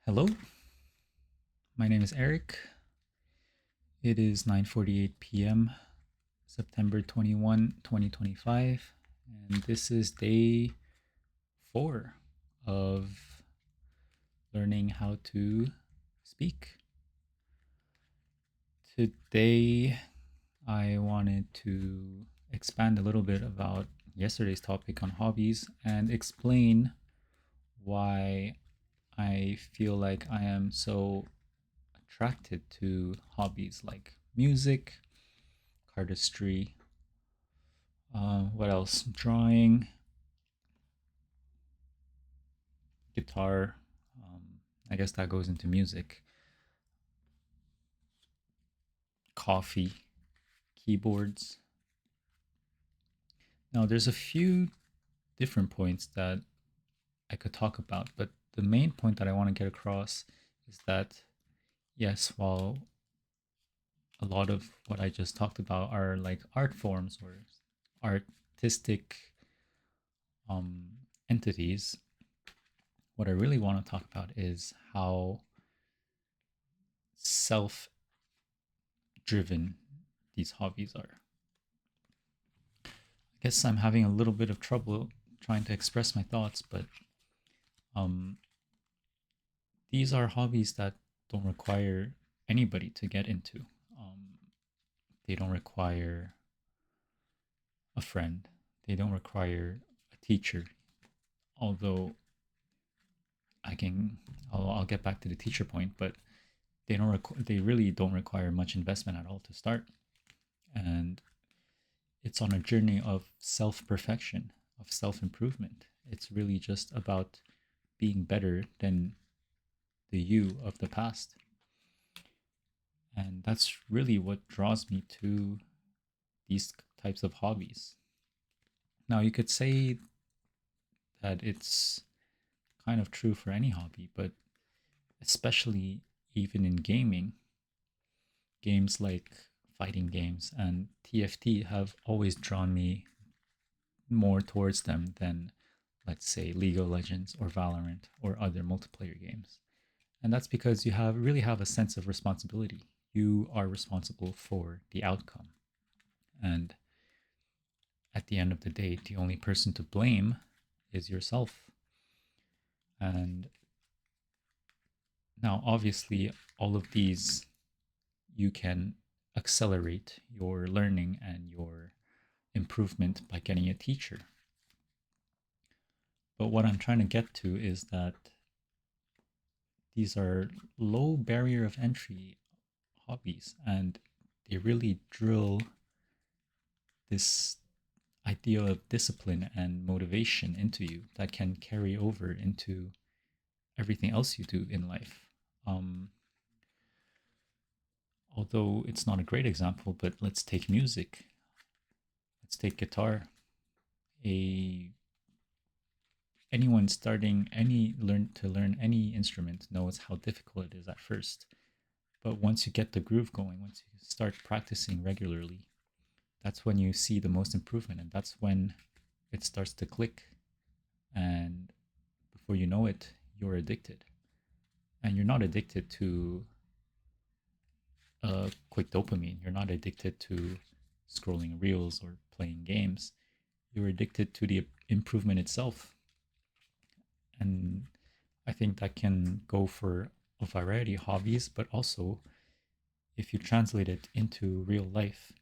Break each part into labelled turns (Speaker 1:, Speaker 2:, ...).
Speaker 1: Hello, my name is Eric. It is 9:48 p.m., September 21, 2025, and this is day 4 of learning how to speak. Today, I wanted to expand a little bit about yesterday's topic on hobbies and explain why I feel like I am so attracted to hobbies like music, artistry, what else? Drawing, guitar. I guess that goes into music. Coffee, keyboards. Now, there's a few different points that I could talk about, but the main point that I want to get across is that, yes, while a lot of what I just talked about are like art forms or artistic um, entities, what I really want to talk about is how self driven these hobbies are. I guess I'm having a little bit of trouble trying to express my thoughts, but um, these are hobbies that don't require anybody to get into. Um, they don't require a friend. They don't require a teacher. Although I can, I'll get back to the teacher point, but they really don't require much investment at all to start. And it's on a journey of self perfection, of self improvement. It's really just about being better than the you of the past. And that's really what draws me to these types of hobbies. Now, you could say that it's kind of true for any hobby, but especially even in gaming, games like fighting games and TFT have always drawn me more towards them than, let's say, League of Legends or Valorant or other multiplayer games. And that's because you really have a sense of responsibility. You are responsible for the outcome. And at the end of the day, the only person to blame is yourself. And now, obviously, all of these you can accelerate your learning and your improvement by getting a teacher. But what I'm trying to get to is that these are low barrier of entry hobbies and they really drill this idea of discipline and motivation into you that can carry over into everything else you do in life. Um, Although it's not a great example, but let's take music. Let's take guitar. A Anyone starting learn any instrument knows how difficult it is at first. But once you get the groove going, once you start practicing regularly, that's when you see the most improvement, and that's when it starts to click. And before you know it, you're addicted. And you're not addicted to quick dopamine. You're not addicted to scrolling reels or playing games. You're addicted to the improvement itself. And I think that can go for a variety of hobbies, but also if you translate it into real life,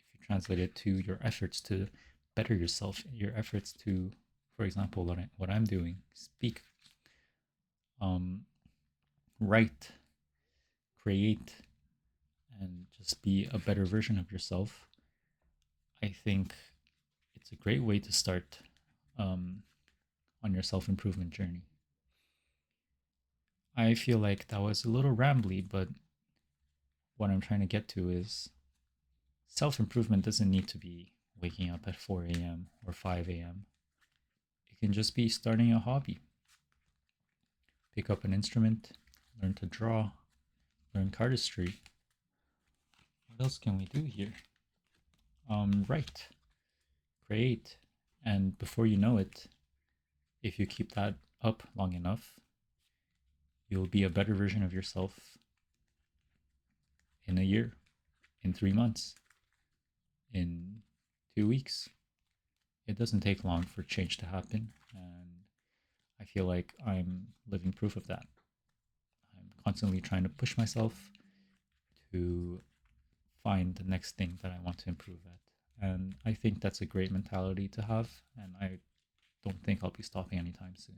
Speaker 1: if you translate it to your efforts to better yourself, your efforts to, for example, what I'm doing, speak, um, write, create, and just be a better version of yourself, I think it's a great way to start um, on your self improvement journey. I feel like that was a little rambly, but what I'm trying to get to is self improvement doesn't need to be waking up at 4 a.m. or 5 a.m. It can just be starting a hobby. Pick up an instrument, learn to draw, learn cardistry. What else can we do here? Write, create, and before you know it, if you keep that up long enough, You'll be a better version of yourself in a year, in 3 months, in 2 weeks. It doesn't take long for change to happen. And I feel like I'm living proof of that. I'm constantly trying to push myself to find the next thing that I want to improve at. And I think that's a great mentality to have. And I don't think I'll be stopping anytime soon.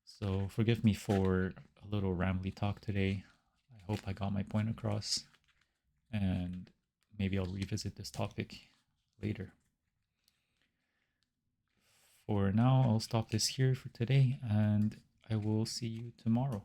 Speaker 1: So forgive me for a little rambly talk today. I hope I got my point across. And maybe I'll revisit this topic later. For now, I'll stop this here for today, and I will see you tomorrow.